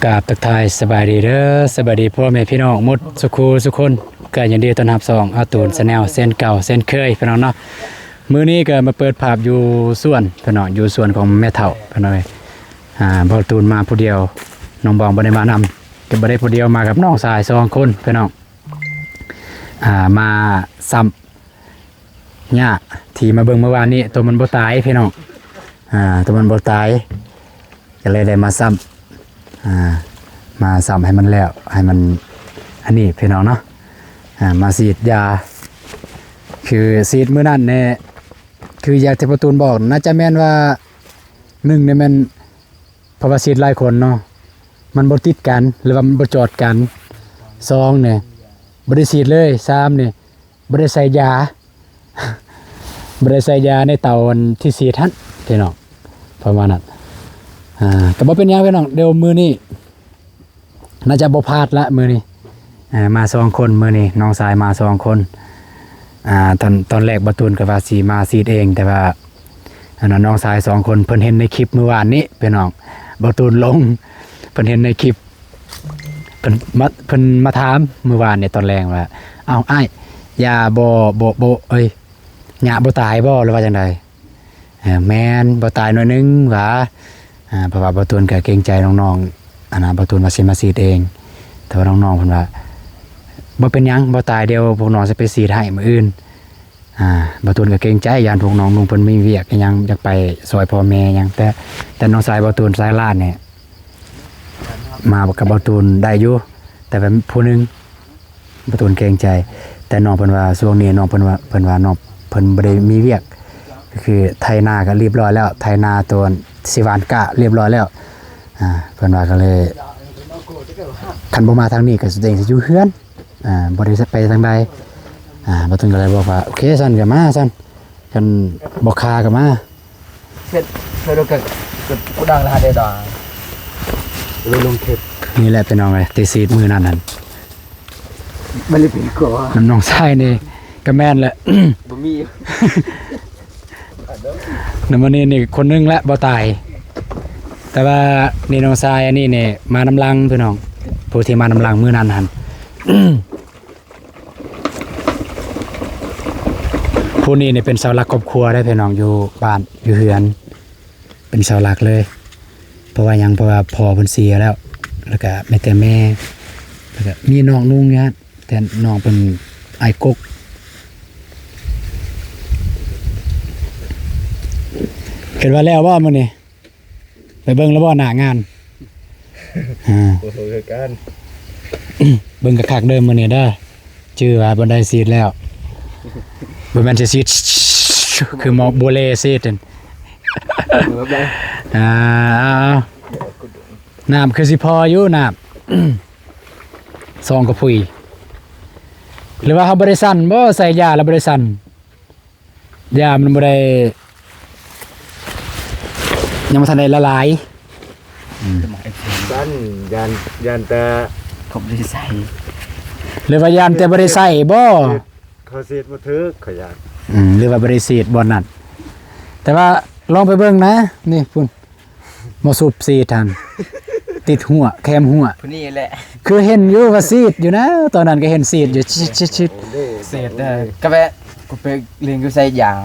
กราบทักทายสบายดีเด้อสบายดีพ่อแม่พี่น้องหมดสุขสุขคนก็ยินดีต้อนรับสองอาตูนชาแนลเส้นเก่าเส้นเคยพี่น้องเนาะมื้อนี้ก็มาเปิดภาพอยู่สวนพี่น้องอยู่สวนของแม่เฒ่าพี่น้องบ่ตูนมาผู้เดียวน้องบองบ่ได้มานำก็บ่ได้ผู้เดียวมากับน้องชาย2คนพี่น้องมาซ้ำหญ้าที่มาเบิ่งเมื่อวานนี้ตัวมันบ่ตายพี่น้องตัวมันบ่ตายก็เลยได้มาซ้ำมาซ้ำให้มันแล้วให้มันอันนี้พี่น้องเนาะมาฉีดยาคือฉีดมื้อนั้นเนี่ยคืออยากที่ประตูนบอกน่าจะแม่นว่า1เนี่ยมันเพราะว่าฉีดหลายคนเนาะมันบ่ติดกันหรือว่ามันบ่จอดกัน2เนี่ยบ่ได้ฉีดเลย3เนี่ยบ่ได้ใส่ยา บ่ได้ใส่ยาในเตาที่ฉีดหั่นพี่น้องประมาณนั้นก็บ่เป็นหยังพี่น้องเดี๋ยวมื้อนี้น่าจะบ่พลาดละมื้อนี้มา2คนมื้อนี้น้องชายมา2คนตอนแรกบ่ตูนก็ว่าสิมาซีดเองแต่ว่าอันนั้นน้องชาย2คนเพิ่นเห็นในคลิปเมื่อวานนี้พี่น้องบ่ตูนลงเพิ่นเห็นในคลิปเพิ่นมาถามเมื่อวานเนี่ยตอนแรกว่าเอ้าอ้ายยาบ่เอ้ยหญ้าบ่ตายบ่หรือว่าจังไดแม่นบ่ตายหน่อยนึงว่าเพราะว่าบ่ตูนก็เกรงใจน้องๆอันนั้นบ่ตูนว่าสิมาซีดเองแต่ว่าน้องๆเพิ่นว่าบ่เป็นหยังบ่ตายเดี๋ยวพวกน้องสิไปซีดให้มื้ออื่นบ่ตูนก็เกรงใจย่านพวกน้องลุงเพิ่นมีเวียกอิหยังอยากไปซอยพ่อแม่หยังแต่น้องชายบ่ตูนสายลาดเนี่ยมากับบ่ตูนได้อยู่แต่ว่าผู้นึงบ่ตูนเกรงใจแต่น้องเพิ่นว่าช่วงนี้น้องเพิ่นว่าน้องเพิ่นบ่ได้มีเวียกก็คือไถนาก็เรียบร้อยแล้วไถนาตัวสิหวานกะเรียบร้อยแล้วเพิ่นว่าก็เลยคันบ่มาทางนี้ก็แสดงสิอยู่เฮือนบ่ได้ไปทางใดบ่ต้องก็เลยบอกว่าโอเคซั่นก็มาซั่นกันบ่คาก็มาเฮ็ดก็กูดังละเด้อดาเลยลงเทปนี่แหละเป็นน้องเอ้ยติซีดมื้อนั้นนั่นบ่ได้เป็นก่อน้องชายนี่ก็แม่นแหละบ่มีนำมื้อนี้นี่คนนึงละบ่ตายแต่ว่านี่น้องชายอันนี้นี่มานำลังพี่น้องผู้ที่มานำลังมื้อนั้นหั่นผู้นี้นี่เป็นเสาหลักครอบครัวได้พี่น้องอยู่บ้านอยู่เฮือนเป็นเสาหลักเลยเพราะว่าหยังเพราะว่าพ่อเพิ่นเสียแล้วก็แม่แต่แม่แล้วก็มีน้องนุ่งเนี่ยแต่น้องเป็นไอ้กกเห็นว่าแล้วว่ามื้อนี้ไปเบิ่งแล้วบ่หน้างานโอ้โหกันเบิ่งคักๆเด้อมื้อนี้เด้อชื่อว่าบ่ได้ซีดแล้วบ่แม่นสิซีดคือหมอโบเลซีดนั่นน้ำคือสิพออยู่น้ำซองกระพุยหรือว่าเขาบ่ได้สั่นบ่ใส่ยาแล้วบ่ได้สั่นยามันบ่ได้ยังบ่ทันได้ละลายสั่นยานแต่ผมบ่ได้ใส่หรือว่ายานแต่บ่ได้ใส่บ่เขาเสียดบ่ถึกขยันหรือว่าบ่ได้ซีดบ่นั่นแต่ว่าลองไปเบิ่งนะนี่พุ่นมาสูบซีดทันติดหัวแคมหัวผู้นี้แหละคือเห็นอยู่ว่าซีดอยู่นะตอนนั้นก็เห็นซีดอยู่ชิดเศษก็แวะกูไปเรียนกูใส่ยาง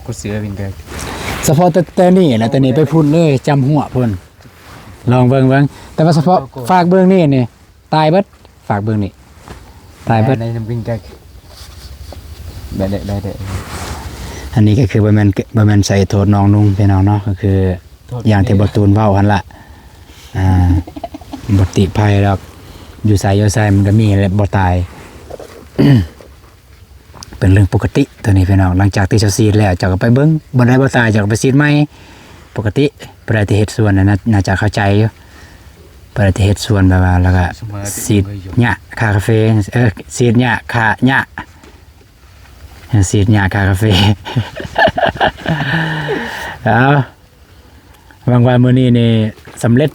กูเสือเป็นเกิดเฉพาะแต่นี่นะแต่นี่ไปพุ่นเลยจำหัวพุ่นลองเบิ่งแต่ว่าเฉพาะฝากเบิ่งนี่ตายเบิดฝากเบิ่งนี่ตายเบิดในน้ำวิ่งกันได้อันนี้ก็คือบ่แม่นใส่โทษน้องนุ่งพี่น้องเนาะก็คืออย่างที่บ่ตูนเว้าหั่นล่ะบ่ติภัยดอกอยู่ไสมันก็มีแหละบ่ตาย เป็นเรื่องปกติตัวนี้พี่น้องหลังจากที่เจ้าซีดแล้วเจ้าก็ไปเบิ่งบ่ได้บ่ตายเจ้าก็ไปซีดใหม่ปกติบ่ได้ที่เฮ็ดสวนน่าจะเข้าใจอยู่บ่ได้ที่เฮ็ดสวนแบบว่าแล้วก็ซีดหญ้าคาเฟซีดหญ้าคาหญ้าซีดหญ้าคาเฟเอาบางวันมื้อนี้นี่สำเร็จ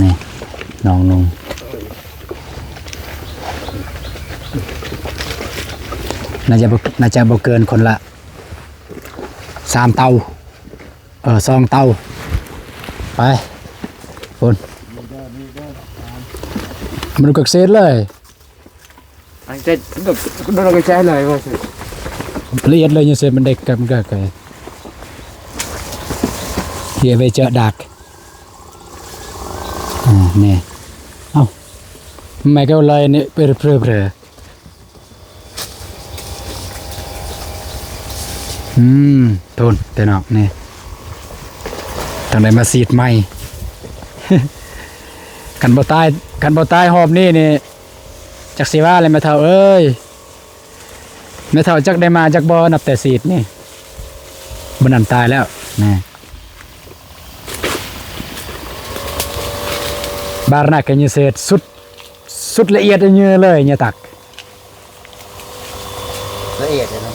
นี่น้องนุ่งน่าจะบ่เกินคนละ3 เตา ซองเตาไปคนมันดูกักเซตเลย อันเจ็ดก็เราก็ใช้เลยว่าสิ ละเอียดเลยเนี่ยเซตมันเด็กกับมันก็ไกเฮียไปเจอดักนี่เอ้าไม่ก็เลยเนี่ยเปรย์ทนแต่นอกนี่ทางใดมาสีดใหม่ กันบ่ตายหอบนี่จักสิว่าอะไรมาเท่าเอ้ยแม่เท่าจักได้มาจักบ่นับแต่สีดนี่บ่นั่นตายแล้วนี่บารนักกันยเศษสุดละเอียดเยอะเลยเนี่ยตัก ละเอียดเลยนะ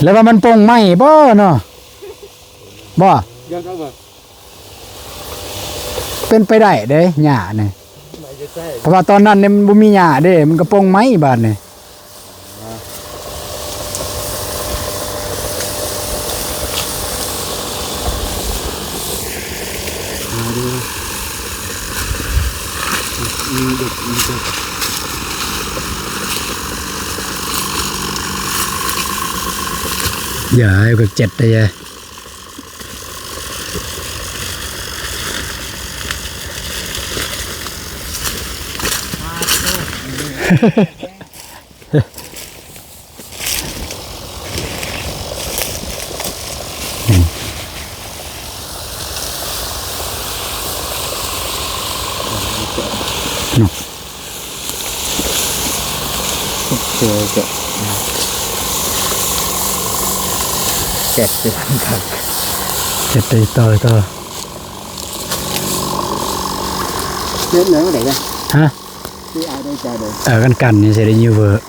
แล้วว่ามันโป่งไหมบ่เนาะบ่ ยังก็แบบ เป็นไปได้เด้หญ้านี่ ไม่จะใช่ เพราะว่าตอนนั้นเนี่ยมันบ่มีหญ้าเด้มันก็โป่งไหมบาดนี่อย่าให้กับเจ็ดเลยเจอเจ็ดสิบครับ เจ็ดเลยต่อ เล่นเลยเมื่อไหร่กัน ฮะ ที่เอาได้ใจเลย กันนี่จะได้ยูเวอร์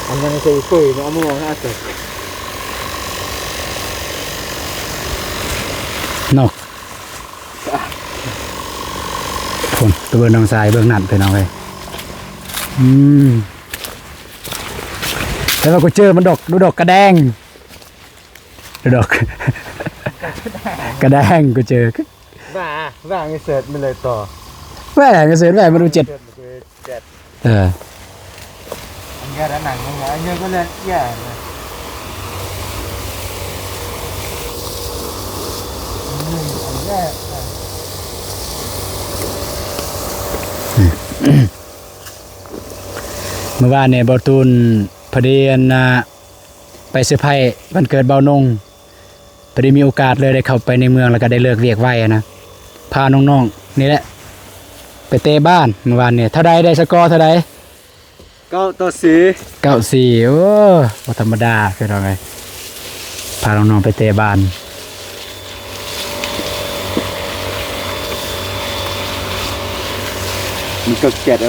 อันนั้นใส่ปุ๋ยเอามามองหน้าตึก นอกผมตัวเบิ้งน้องสายเบิ้งนั่นไปน้องเลยแล้วเราก็เจอมันดูดอกกระแดงดูดอก กระแดงก็เจอ บ้าไม่เสร็จไม่เลยต่อ แหว่ก็เสือแหว่มันดูเจ็ด เจ็ด อันนี้ด้านหนังมึงอันนี้ก็เล่นแย่เลยอันนี้ เมื่อวานเนี่ยบอตูนพอดีไปเซอร์ไพรส์วันเกิดเบานงพอดีมีโอกาสเลยได้เข้าไปในเมืองแล้วก็ได้เลิกเรียกไว้นะพาน้องๆนี่แหละไปเตะบ้านเมื่อวานเนี่ยเท่าใดได้สกอร์เท่าใด 9-4โอ้บ่ธรรมดาคือเราไงพาน้องๆไปเตะบ้าน มันก็เจ็ด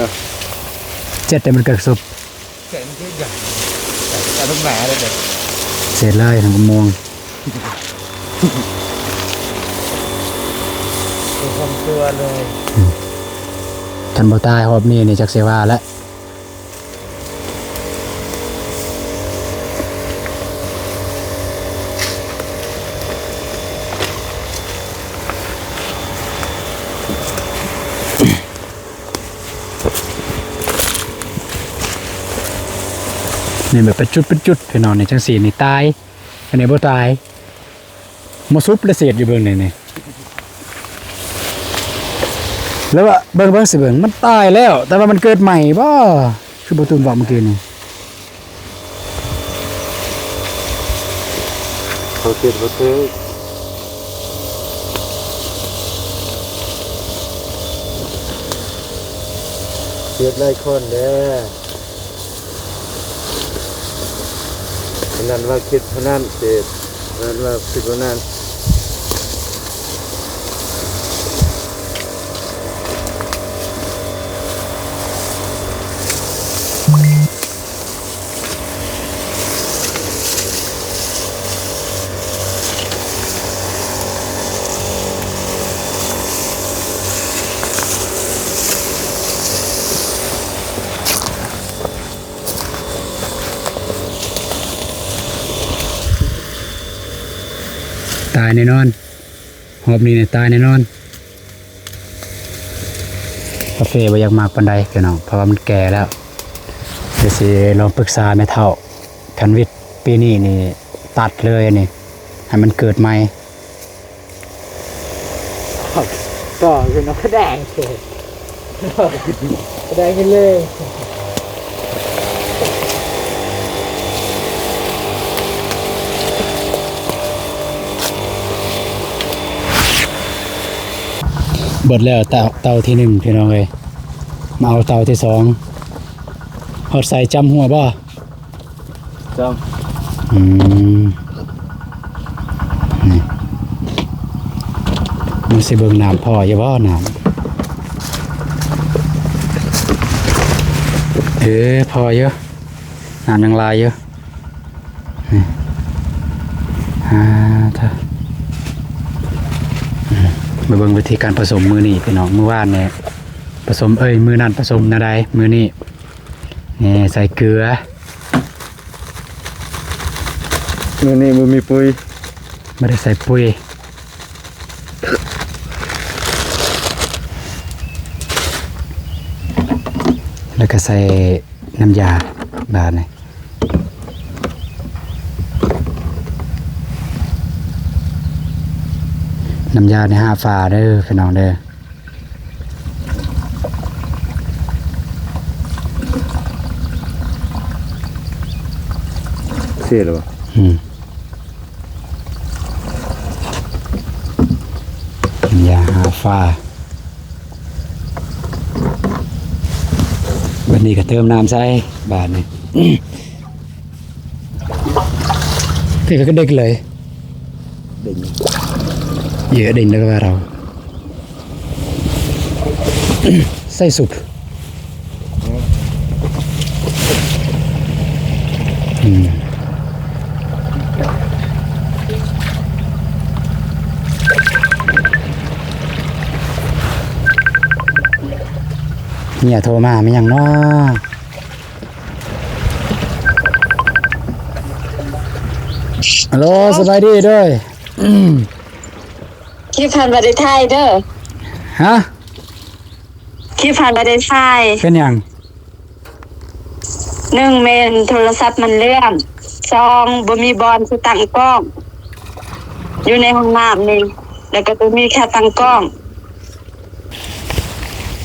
เจ็ดแต่มันเกิดสุบ เจ็ดมันที่ใหญ่แต่ต้องแหมเลยเด็ก เสร็จเลยทั้งม่วง ตัวความตัวเลย ทันบ่ตายหอบนี่จักเสว่าแล้วนี่แบบเป็นจุดพี่น้องในจังสีนี่ตายอันนี้บ่ตายมาซุปและเศษอยู่เบิ่งนี่แล้วว่าเบิ่งสิเบิ่งมันตายแล้ว แต่ว่ามันเกิดใหม่บ่คือบ่ตูนบอกเมื่อกี้นี่ เขาเจ็ดเขาเท่เจ็ดไล่คนเด้อนั้นว่าคิดเท่านั้นเจ็ดนั้นว่าคิดเท่านั้น ตายแน่นอนหอบนี้เนี่ยตายแน่นอนกาแฟบ่อยากมากปานใดพี่น้องเพราะว่ามันแก่แล้วเดี๋ยวสิลองปรึกษาแม่เฒ่าคันวิทย์ปีนี้นี่ตัดเลยอันนี่ให้มันเกิดใหม่ ก็คือน้องกระแดงเฉยกระแดงกันเลย เบิดแล้วเตาที่หนึ่งพี่น้องเลยมาเอาเตาที่สองหอดใส่จำหัวบ่ จ อืมนี่มันสิเบิ่งน้ำพ่ออย่าบ่น้ำพอเยอะน้ำยังลายเยอะนี่ถ้ามาเบิ่งวิธีการผสมมือนี่พี่น้องมือว่านเนี่ยผสมมือนั่นผสมนาใดมือนี่นี่ใส่เกลือ มือนี่มือมีปุย ไม่ได้ใส่ปุ๋ยแล้วก็ใส่น้ำยาบาดนี่น้ำยาใน5 ฝาเด้อพี่น้องเด้อ เสียหรอ น้ำยา5 ฝาวันนี้ก็เติมน้ำใส่บาดนี่ พี่ก็เด็กเลย ดิ่ง เยอะดิ่งแล้วก็ว่าเรา ใส่สุปเนี่ยโทรมาไม่ยังเนาะฮัลโหลสบายดีด้วย คลิปผ่านประเทศไทยเด้อ ฮะ คลิปผ่านประเทศไทย เป็นยัง 1 เมนโทรศัพท์มันเลื่อม2บ่มีบอลคือตั้งกล้อง อยู่ในห้องน้ำนี่แล้วก็ตัวมีแค่ตั้งกล้อง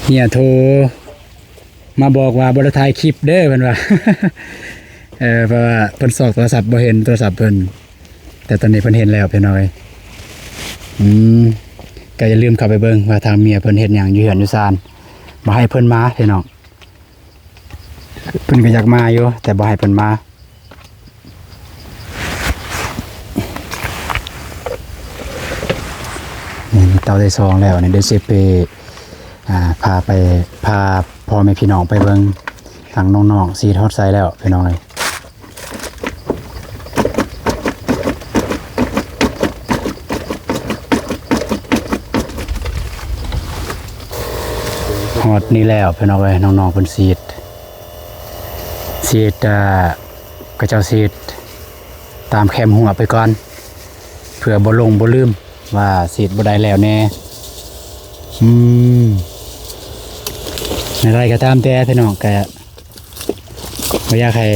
เนี่ยโทรมาบอกว่าบริถ่ายคลิปเด้อเพิ่นว่า เพราะว่าเพิ่นสอกโทรศัพท์บ่เห็นโทรศัพท์เพิ่นแต่ตอนนี้เพิ่นเห็นแล้วพี่น้อยก็อย่าลืมเข้าไปเบิ่งว่าทางเมียเพิ่นเฮ็ดหยังอยู่เฮือนอยู่ซานบ่ให้เพิ่นมาพี่น้องเพิ่นก็อยากมาอยู่แต่บ่ให้เพิ่นมานี่เตาได้ซองแล้วนี่เดี๋ยวสิไปพาพ่อแม่พี่น้องไปเบิ่งทางน้องๆสีทอดไซแล้วพี่น้องเลยฮอดนี่แล้วพี่น้องเลยน้องๆเพิ่นสีดก็เจ้าสีดตามแคมหัวไปก่อนเผื่อบ่ลงบ่ลืมว่าสีดบ่ได้แล้วแน่ในไรก็ตามแต่พี่น้องก็ไม่อยากให้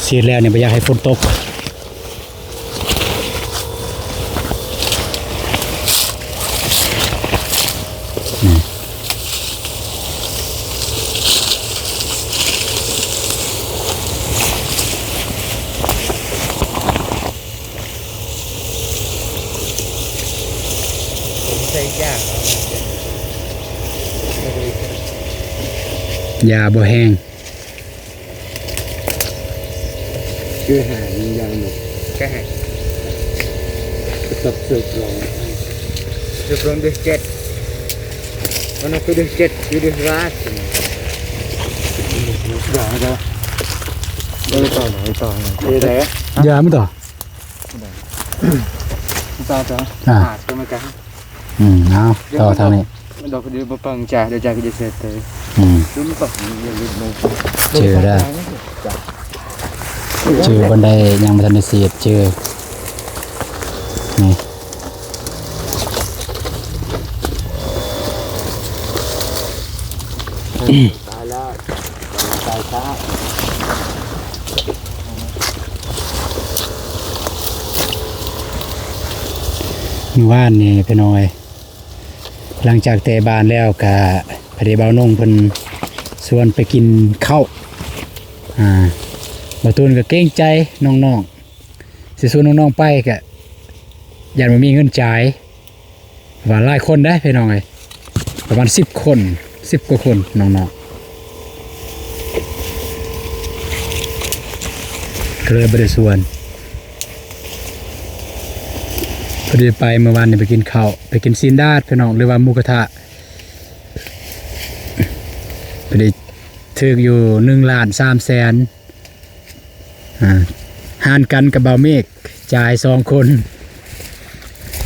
สีดแล้วเนี่ยไม่อยากให้ฝนตกใส่ยาก ยาบ่แห้ง คือหายิงยางหมดแค่สับสืบลงด้วยเจ็ดมันคือด้วยเจ็ดอยู่ด้วยรักอย่าไม่ต่อไหนต่อไหนไหน ยาไม่ต่อ ต่อหาตัวมันกัน เอาต่อทางนี้ ดอกเดียวปังจ่าเดี๋ยวจ่าก็จะเสร็จเลยลุ้นปังอย่าลืมลง เจอได้เจอบันไดยังไม่ทันได้เสียดเจอ ตายแล้วตายช้า ว่านนี่พี่น้อยหลังจากเตะบานแล้วก็พอดีเบานุ่งเพิ่นชวนไปกินข้าวบ่ตูนก็เกรงใจน้องๆสิชวนน้องๆไปก็ยันบ่มีเงินจ่ายว่าหลายคนได้พี่น้องเอ้ยประมาณ10 คน10กว่าคนน้องๆก็เลยบ่ได้ชวนพอดีไปเมื่อวานนี่ไปกินข้าวไปกินซีนดาดพี่น้องหรือว่าหมูกระทะพอดีถึกอยู่1,300,000หารกันกับเบาเมฆจ่าย2 คน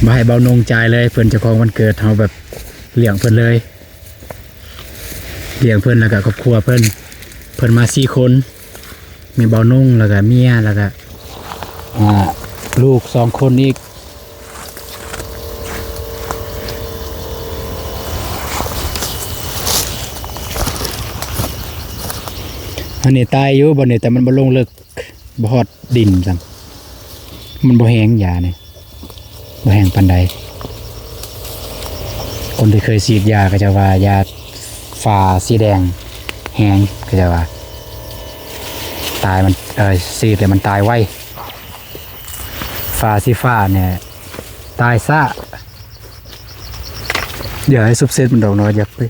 มาให้เบานงจ่ายเลยเพิ่นเจ้าของวันเกิดเฮาแบบเลี้ยงเพิ่นเลยเลี้ยงเพิ่นแล้วก็ครอบครัวเพิ่นมา4 คนมีเบานงแล้วก็เมียแล้วก็ลูก2 คนอีกอันนี้ตายอยู่บ่นี่แต่มันบ่ลงลึกบ่ฮอดดินจังมันบ่แห้งยานี่บ่แห้งปานใดคนที่เคยฉีดยาก็จะว่ายาฝาสีแดงแห้งก็จะว่าตายมันฉีดแต่มันตายไวฝาสีฟ้าเนี่ยตายซ่าเดี๋ยวให้ซุบเซตมันดอกน้อยยับไป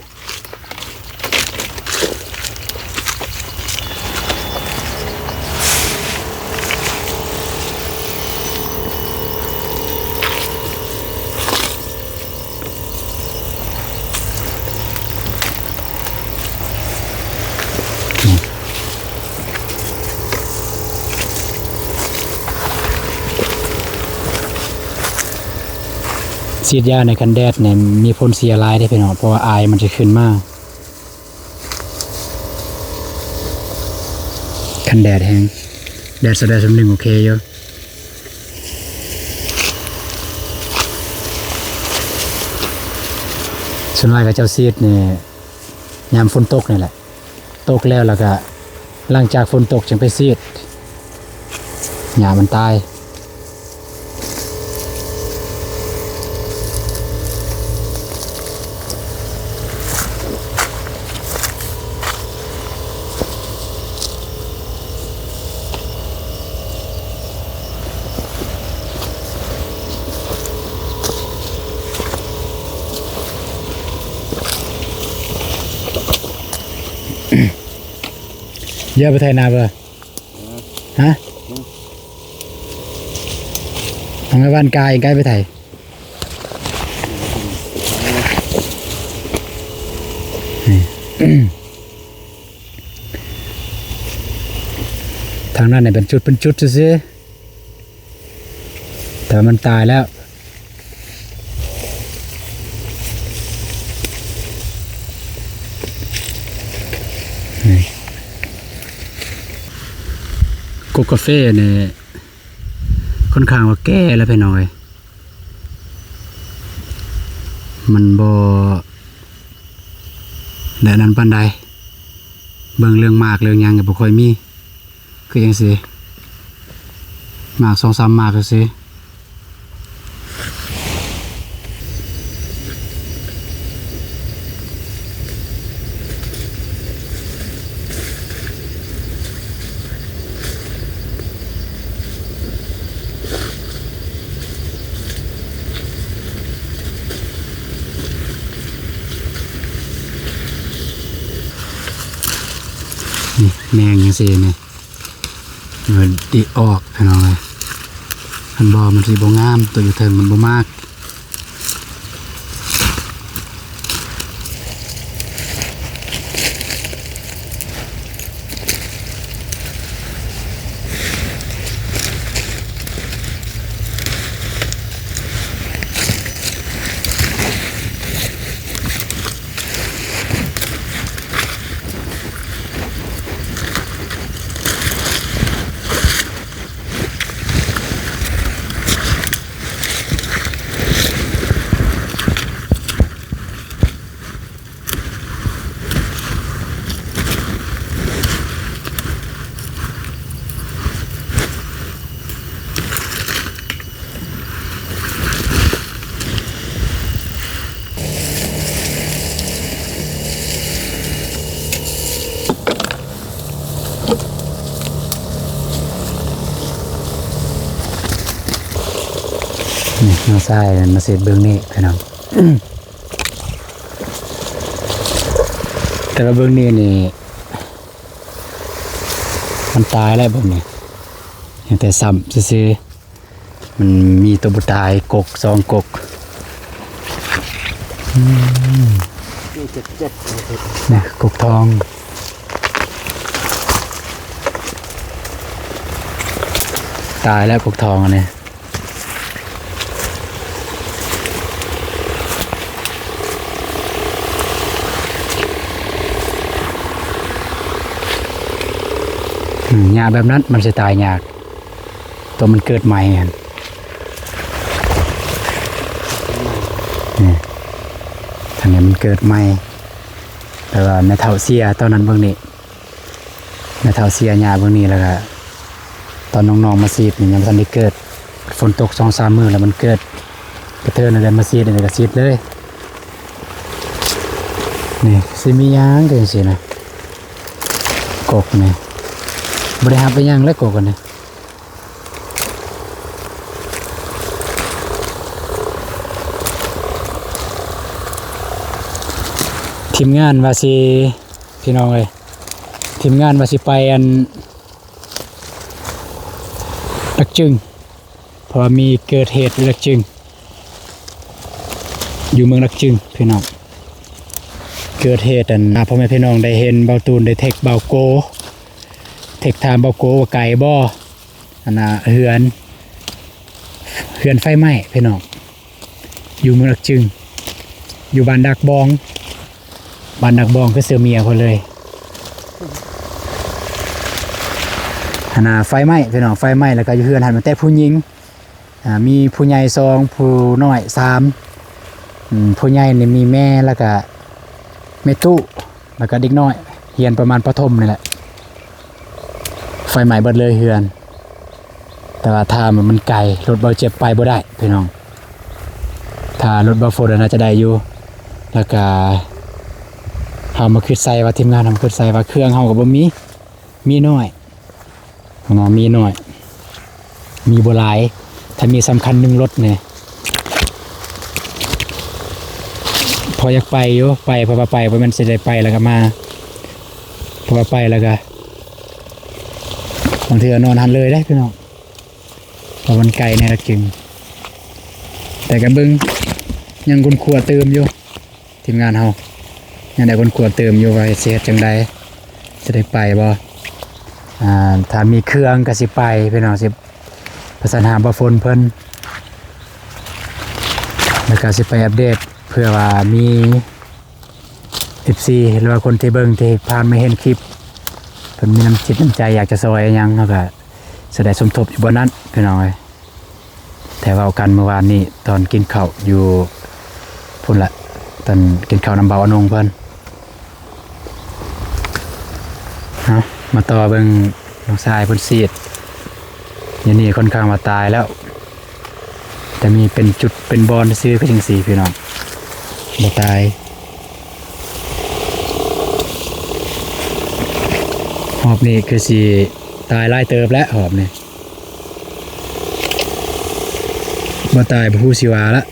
ฉีดยาในกันแดดเนี่ยมีผลเสียร้ายได้พี่น้องเพราะว่าอายมันจะขึ้นมากกันแดดแห้งแดดแสดง1โอเคอยู่ส่วนลายกับเจ้าซีดเนี่ยยามฝนตกนี่แหละตกแล้วก็หลังจากฝนตกจึงไปซีดหญ้ามันตายเยอะไปไทยนาเบอร์ฮะทำไมบ้านกายใกล้ไปไทยทางนั้นเนี่ยเป็นจุดซิแต่มันตายแล้วกกาแฟเนี่ยค่อนข้างว่าแก่แล้วไปหน่อยมันบ่แดดนั้นปานใดเบิ่งเรื่องมากเรื่องยังก็บ่ค่อยมีคือจังซี่มาก 2-3 มากก็สิแมงยังสิเนี่ยมันติออกให้น้องเลยอันบอมันสิบ่งามตัวอยู่เทิงมันบ่มาก นี่น้องทรายมาเสร็จเบื้องนี้พี่น้อง แต่ว่าเบื้องนี้นี่มันตายแล้วเบื้องนี้ยังแต่ซ้ำซื่อๆมันมีตัวบุตายกกสองกก นี่เจ็ด เนี่ยกกทองตายแล้วกกทองอันนี้หญ้าแบบนั้นมันจะตายยากตัวมันเกิดใหม่ฮะนี่ทางนี้มันเกิดใหม่แต่ว่าในเท่าเสียตอนนั้นเบื้องนี้ในเท่าเสียหญ้าเบื้องนี้แล้วก็ตอนน้องๆมาซีดนี่ยังไม่ทันได้เกิดฝนตก2-3 มื้อแล้วมันเกิดกระเทินอะไรมาซีดอะไรก็ซีดเลยนี่สิมีหยางกันสินะกกนี่บริหารไปยังแล้วกกันนี่ทีมงานว่าสิพี่น้องเลยทีมงานว่าสิไปอันลักจึงเพราะมีเกิดเหตุอยู่ลักจึงอยู่เมืองลักจึงพี่น้องเกิดเหตุอันพ่อแม่พี่น้องได้เห็นเบาตูนได้เทคเบาโกเทคทามเบาโกว่าไก่บ่อันน่ะเหือนไฟไหม้พี่น้องอยู่เมืองลักจึงอยู่บ้านดักบองก็เสือเมียคนเลยอันน่ะไฟไหม้พี่น้องไฟไหม้แล้วก็อยู่เหือนหันมาแต่ผู้หญิงมีผู้ใหญ่2ผู้น้อย3ผู้ใหญ่นี่มีแม่แล้วก็แม่ตู้แล้วก็เด็กน้อยเฮียนประมาณประถมนี่แหละไฟไหม้เบิดเลยเฮือนแต่ว่าถ้ามันไกลรถเบาเจ็บไปบ่ได้พี่น้องถ้ารถเบาฝนน่าจะได้อยู่แล้วก็เฮามาคิดใส่ว่าทีมงานทำคิดใส่ว่าเครื่องเฮาก็บ่มีน้อยมีน้อยมีบ่หลายถ้ามีสำคัญ1รถเนี่ยพออยากไปอยู่ไปเพราะว่าไปเพราะมันสิได้ไปแล้วก็มาเพราะว่าไปแล้วก็บางทีนอนหันเลยได้พี่น้องเพราะมันไกลในละจึงแต่ก็เบิ่งยังคนขัวเติมอยู่ทีมงานเฮายังได้คนขัวเติมอยู่ว่าสิเฮ็ดจังได๋จะได้ไปบ่ถ้ามีเครื่องก็สิไปพี่น้องสิประสานหาบ่ฝนเพิ่นแล้วก็สิไปอัปเดตเพื่อว่ามี FC หรือว่าคนที่เบิ่งที่ผ่านมาเห็นคลิปเพิ่นมีน้ำจิตน้ำใจอยากจะซอยหยังเฮาก็แสดงสมทบอยู่บนนั้นพี่น้องเอ้ยแต่ว่ากันเมื่อวานนี้ตอนกินข้าวอยู่พุ่นละตอนกินข้าวน้ำเบาอนงเพิ่นมาต่อเบิ่งน้องชายเพิ่นซีดอย่างนี้ค่อนข้างมาตายแล้วแต่มีเป็นจุดเป็นบอลซื้อก็จังซี่พี่น้องบ่ตายหอบนี่คือสิตายหลายเติบแล้วหอบนี่บ่ตายบ่ฮู้สิว่าละ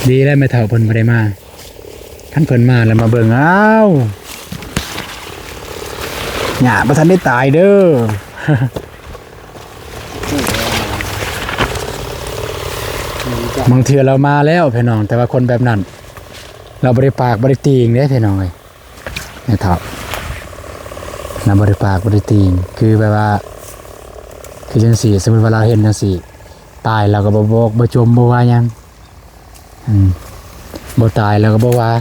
ดีแล้วไม่เท่าเพิ่นบ่ได้มาคันเพิ่นมาแล้วมาเบิ่งอ้าวหญ้าบ่ทันได้ตายเด้อบางเทื่อเรามาแล้วพี่น้องแต่ว่าคนแบบนั้นเราบ่ได้ปากบ่ได้ตีงเด้พี่น้องเอ้ยแม่เฒ่าน่ะบ่ได้ปากบ่ได้ตีงคือแบบว่าคือจังซี่สมมุติว่าเราเห็นจังซี่ตายเราก็บ่บอกบ่จมบ่ว่าหยังบ่ตายเราก็บ่ว่า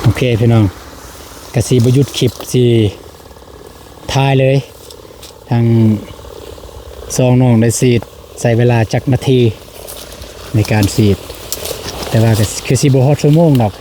โอเคพี่น้องกะสีบหยุดคลิปสีท้ายเลยทางซองน้องได้สีดใส่เวลาจักนาทีในการสีดแต่ว่าก็คือสีบ่ฮอดชั่วโมงดอก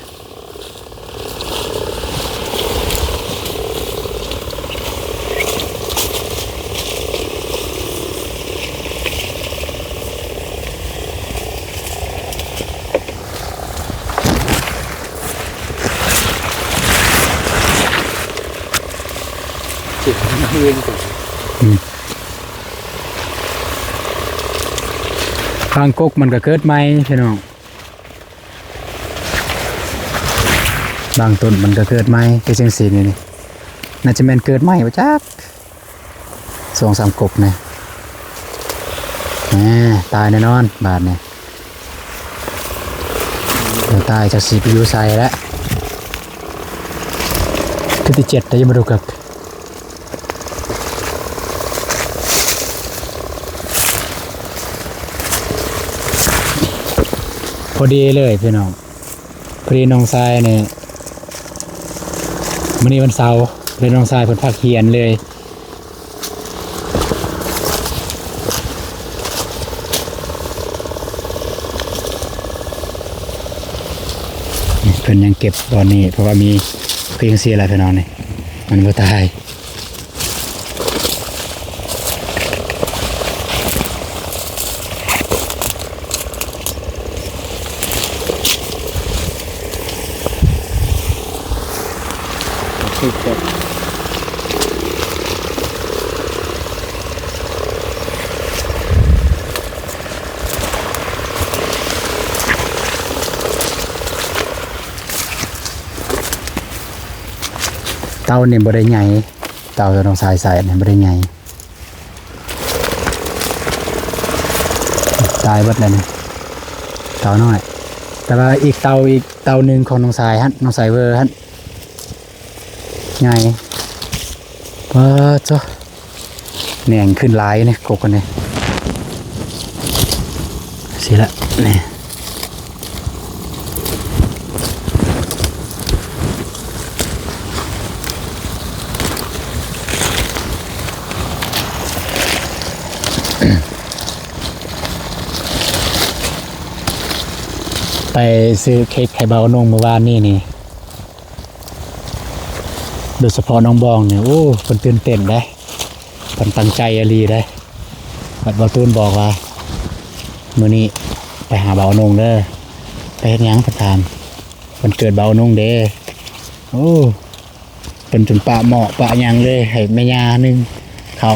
คืน บางกกมันก็เกิดใหม่พี่น้องบางต้นมันก็เกิดใหม่คือจังซี่นี่น่าจะแม่นเกิดใหม่บ่จัก2-3กกนะตายแน่นอนบาดนี่เดี๋ยวตายจากสีไปอยู่ใส่แล้วคือที่7แต่ยังบ่รู้กับพอดีเลยพี่น้องพอดีน้องทรายเนี่ยมื้อนี้วันเสาร์เลยน้องทรายเพิ่นพักเฮียนเลยเพิ่นยังเก็บตอนนี้เพราะว่ามีเพียงเสียอะไรพี่น้องนี่มันบ่ตายเตาเนี่ยบ่ได้ใหญ่เตาจะต้องใส่เนี่ยบ่ได้ใหญ่ตายเบิดเลยนี่เตาน้อยแต่ว่าอีกเตาหนึ่งของน้องสายฮะน้องสายเวอร์ฮะใหญ่เปิดจ้ะแหน่งขึ้นหลายเนี่ยกบกันเนี่ยสิละเนี่ยไปซื้อเค้กไข่เบานงเมื่อวานนี่โดยเฉพาะน้องบองเนี่ยโอ้คนตื่นเต้นได้คนตั้งใจอลีได้บัดบอตูนบอกว่ามื้อนี้ไปหาเบานงเด้อไปเฮ็ดหยังประทานวันเกิดเบานงเด้โอ้เป็นจนปะเหมาะปะหยังเลยให้แม่ย่านึงเขา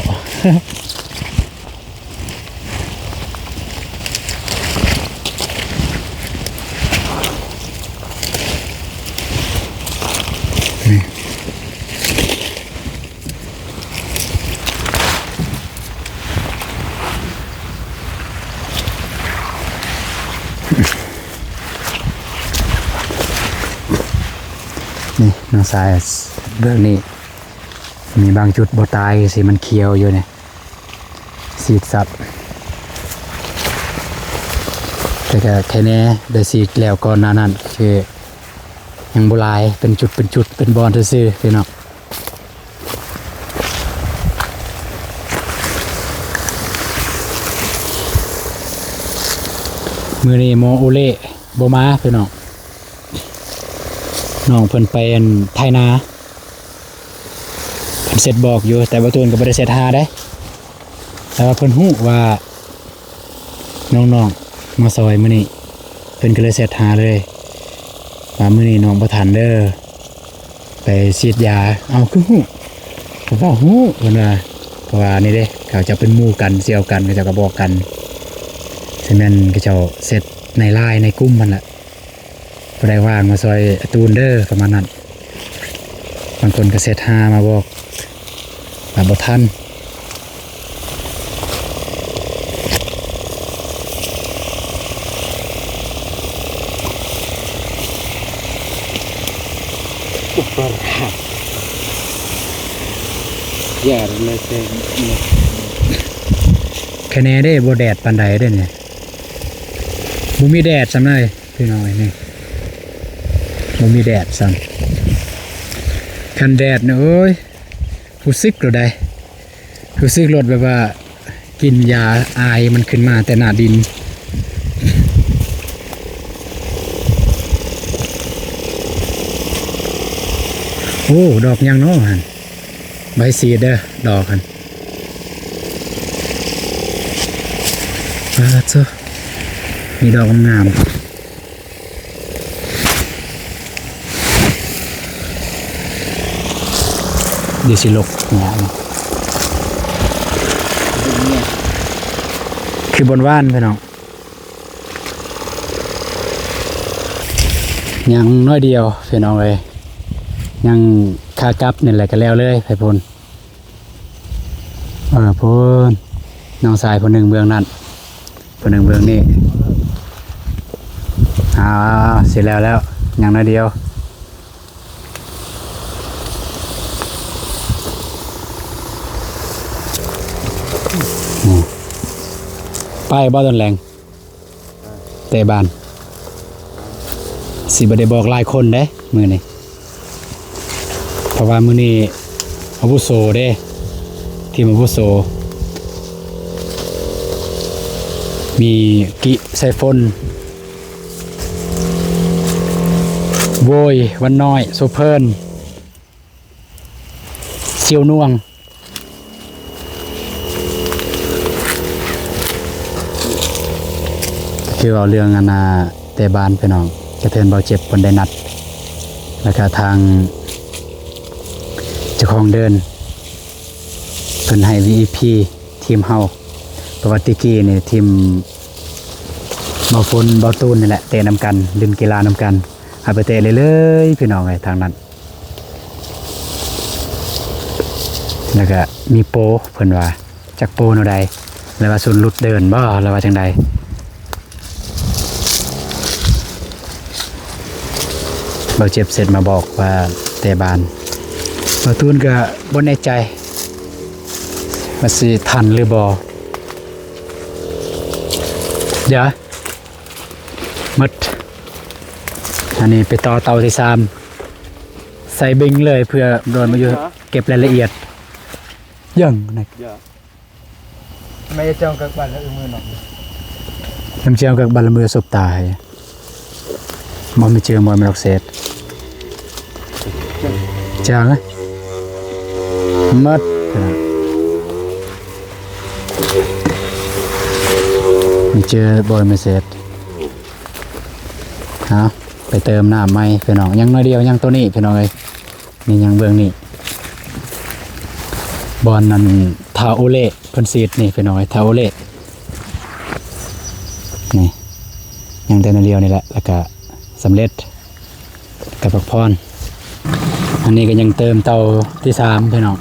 นี่น้องสายเรื่องนี้มีบางจุดบ่ตายสิมันเขียวอยู่เนี่ยสีดสับแต่ก็แค่นี้ได้สีดแล้วก่อนหน้านั้นคือยังบ่ลายเป็นจุดเป็นบอลซื่อๆพี่น้องมื้อนี้โมโอเล่บ่มาพี่น้องน้องเพิ่นไปไถนาเพิ่นเสร็จบอกอยู่แต่ว่าตูนก็บ่ได้เสร็จหาได้แต่ว่าเพิ่นฮู้ว่าน้องๆมาซอยมื้อนี้เพิ่นก็เลยเสร็จหาเลยว่ามื้อนี้น้องบ่ทันเด้อไปฉีดยาเอาคือฮู้เพราะว่าฮู้เพิ่นว่าเพราะว่านี่เด้เขาจะเป็นหมู่กันเสี่ยวกันเขาจะก็บอกกันฉะนั้นก็เจ้าเสร็จในไลน์ในกลุ่มมันแหละบ่ได้ว่างมาซอยตูนเด้อประมาณนั้นบางคนก็เสร็จหามาบอกว่าบ่ทันอย่าเลยเซ็ง แค่นี้ได้บ่แดดปานใดเด้อเนี่ยบ่มีแดดซำเลยพี่น้อยนี่บ่มีแดดซ้ำคันแดดเนี่ยโอ้ยรู้สึกแล้วได้รู้สึกรถแบบว่ากินยาอายมันขึ้นมาแต่หน้าดินโอ้ดอกยังเนาะหั่นใบสีเด้อดอกหั่นจ้ะมีดอกงามเดี๋ยวสิลกงาม คือบนว่านพี่น้องยังน้อยเดียวพี่น้องเลยยังคากลับนี่แหละก็แล้วเลยไผพลพลน้องสายคนหนึ่งเบื้องนั่นคนหนึ่งเบื้องนี่เสร็จแล้วยังน้อยเดียวไปบ้านต้นแรงเตะบานสิบ่ได้บอกหลายคนเด้มื้อนี้เพราะว่ามื้อนี้อาวุโสเด้ทีมอาวุโสมีกิไซฟนโวยวันน้อยโซเพิ่นเซียวน่วงคือเอาเรื่องอันเตะบานไปน้องกระเทือนเบาเจ็บคนได้นัดแล้วก็ทางเจ้าของเดินเพิ่นให้ VIP ทีมเฮาประวัติกี้นี่ทีมเบาฝนเบาตูนนี่แหละเตะนำกันเล่นกีฬานำกันเอาไปเตะเลยพี่น้องไอ้ทางนั้นแล้วก็มีโปเพิ่นว่าจักโปแนวใดแล้วว่าสุนลุดเดินบ่แล้วว่าจังใดเราเจ็บเสร็จมาบอกว่าเตะบานมาตูนก็บ่แน่ใจว่าสิทันหรือบ่เดี๋ยวหมดอันนี้ไปต่อเตาที่3ใส่บิงเลยเพื่อโดนมาอยู่เก็บรายละเอียดยังนะไม่ได้จ้องกับบ้านแล้วมือหนอกน้ำเจียวกับบาลมือสบตายมองไม่เจอมอยไม่ดอกเศษจางเลยมัดไม่เจอบอยไม่เสร็จฮะไปเติมน้ำไหมพี่น้องยังน้อยเดียวยังตัวนี้พี่น้องเลยนี่ยังเบื้องนี่บอลนั้นทาโอเล่เพิ่นซีดนี่พี่น้องทาโอเล่นี่ยังแต่น้อยเดียวนี่แหละแล้วก็สำเร็จกับพักพรอันนี้ก็ยังเติมเตาที่3พี่น้อง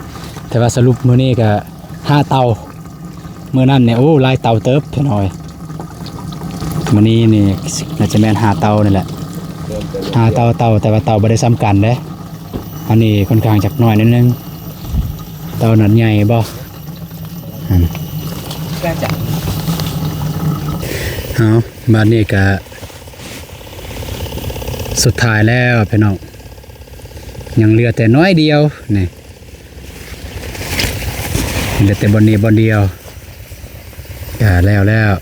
แต่ว่าสรุปมื้อนี้ก็5เตามื้อนั้นเนี่ยโอ้หลายเตาเติบพี่น้อยมื้อนี้นี่น่าจะแม่น5เตานี่แหละ5เตาแต่ว่าเตาบ่ได้ซ้ำกันเด้อันนี้ค่อนข้างจักน้อยนิดนึงเตานั้นใหญ่บ่แก้จับบ้านนี้ก็สุดท้ายแล้วพี่น้องยังเหลือแต่น้อยเดียวนี่เหลือแต่บอนนี้บอนเดียวแล้ว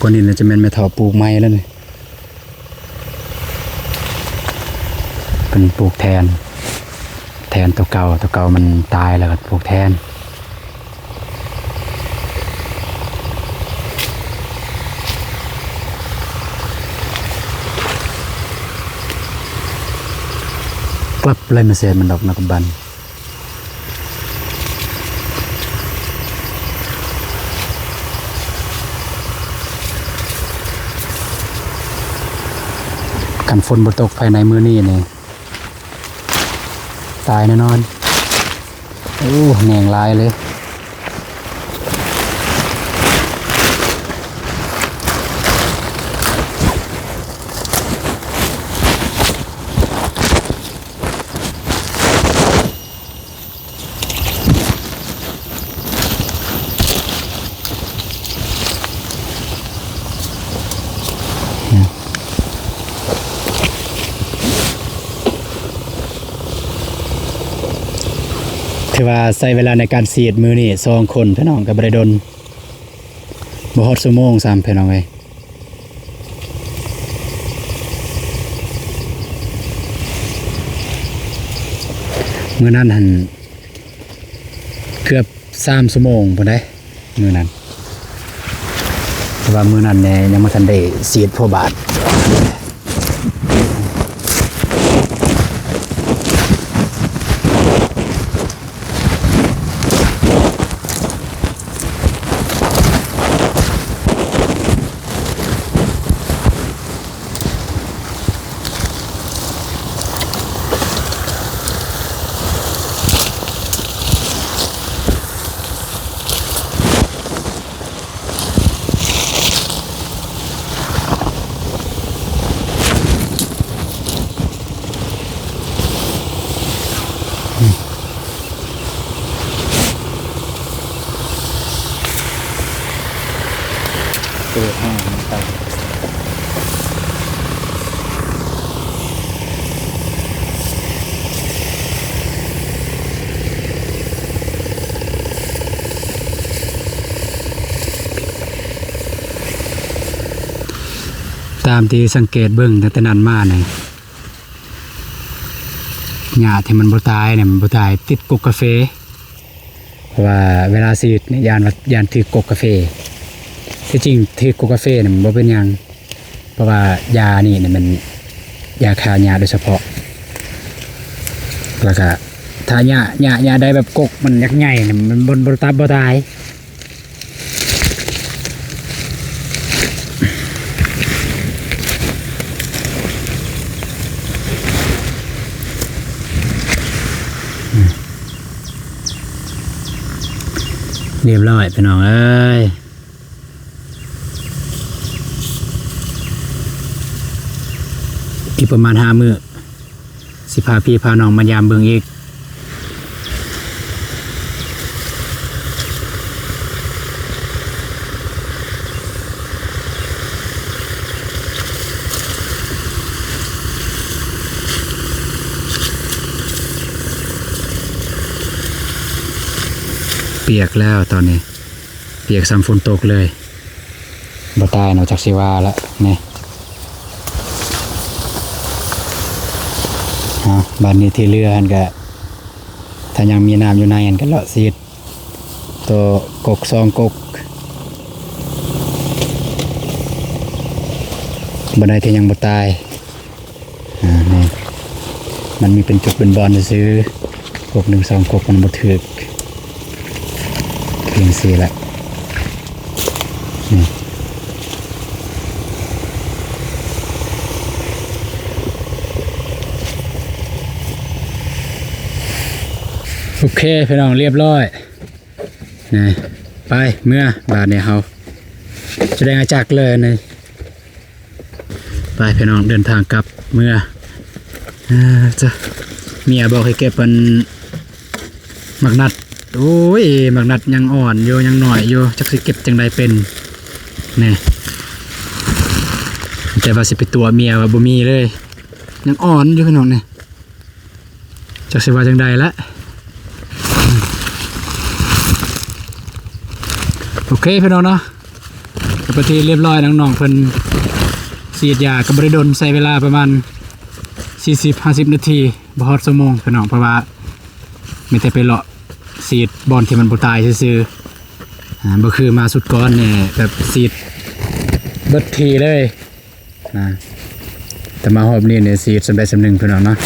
ก้อนดินจะเป็นเมทัลปลูกไม้แล้วนี่เป็นปลูกแทนตัวเก่ามันตายแล้วก็ปลูกแทนกลับเลยมาเสร็จมันดอกนักบันกันฝนบตกภายในมือนี่นี่ตายแน่นอนโอ้แหน่งลายเลยถือว่าใช้เวลาในการเสียดมือนี่2คนพี่น้องกับบริดลบ่ฮอดชั่วโมง3พี่น้องเอ้ย มื้อนั้นหั่นเกือบ3ชั่วโมงพุ่นได้มื้อนั้นแต่ว่ามื้อนั้นเนี่ยยังบ่ทันได้ฉีดพอบาทตามที่สังเกตเบิ่งตั้งแต่นั้นมาเนี่ยหญ้าที่มันบ่ตายเนี่ยมันบ่ตายติดกกกาแฟเพราะว่าเวลาฉีดเนี่ยยานถือกกกาแฟที่จริงถือกกกาแฟเนี่ยมันบ่เป็นหยังเพราะว่ายานี่เนี่ยมันยาฆ่าหญ้าโดยเฉพาะแล้วก็ถ้าหญ้าใดแบบกกมันยักษ์ใหญ่เนี่ยมันบ่ตายเรียบร้อยพี่น้องเอ้ยอีกประมาณ5 มื้อสิพาพี่พาน้องมายามเบิ่งอีกเปียกแล้วตอนนี้เปียกซ้ำฝนตกเลยบ่ตายเนาะจักสิว่าละนี่บ้านนี้ที่เรือหันก็ถ้ายังมีน้ำอยู่ในหันก็เลาะซีดตัวกก2 กกบ่ได้ที่ยังบ่ตายนี่มันมีเป็นจุดเป็นบอลซื้อกก1 2 กกมันบ่ถึกเพียงสีละนี่โอเคพี่น้องเรียบร้อยนี่ไปเมื่อบาทเนี่ยเขาจะได้อาจักเลยนี่ไปพี่น้องเดินทางกลับเมื่อจะเมียบอกให้เก็บเป็นมักนัดโอ้ยมักนัดยังอ่อนอยู่ยังหน่อยอยู่จักสิเก็บจังใดเป็นนี่แต่ว่าสิไปตัวเมียว่าบ่มีเลยยังอ่อนอยู่พี่น้องนี่จักสิว่าจังใดละโอเคพี่น้องเนาะกับประเทศเรียบร้อยน้องๆเพิ่นฉีดยากับบริดลใช้เวลาประมาณ40-50 นาทีบ่ฮอดชั่วโมงพี่น้องเพราะว่ามีแต่ไปเลาะฉีดบอลที่มันบ่ตายซื่อๆบ่คือมาสุดก้อนเนี่ยแบบฉีดเบิดทีเลยนะแต่มาหอบนี่เนี่ยฉีดสำเร็จสำนึงพี่น้องเนาะ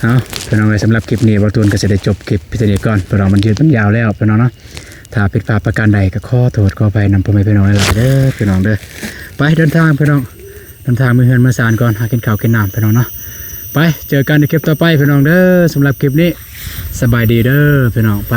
เอาพี่น้องไว้สำหรับคลิปนี้บ่ตูนก็จะได้จบคลิปพิเศษก่อนพี่น้องมันยืดมันยาวแล้วพี่น้องเนาะถ้าผิดพลาดประการใดก็ขอโทษขออภัยนำพ่อแม่พี่น้องหลายๆเด้อพี่น้องเด้อไปเดินทางพี่น้องเดินทางมือเฮือนมาสานก่อนหากินข้าวกินน้ำพี่น้องเนาะไปเจอกันในคลิปต่อไปพี่น้องเด้อสำหรับคลิปนี้สบายดีเด้อพี่น้องไป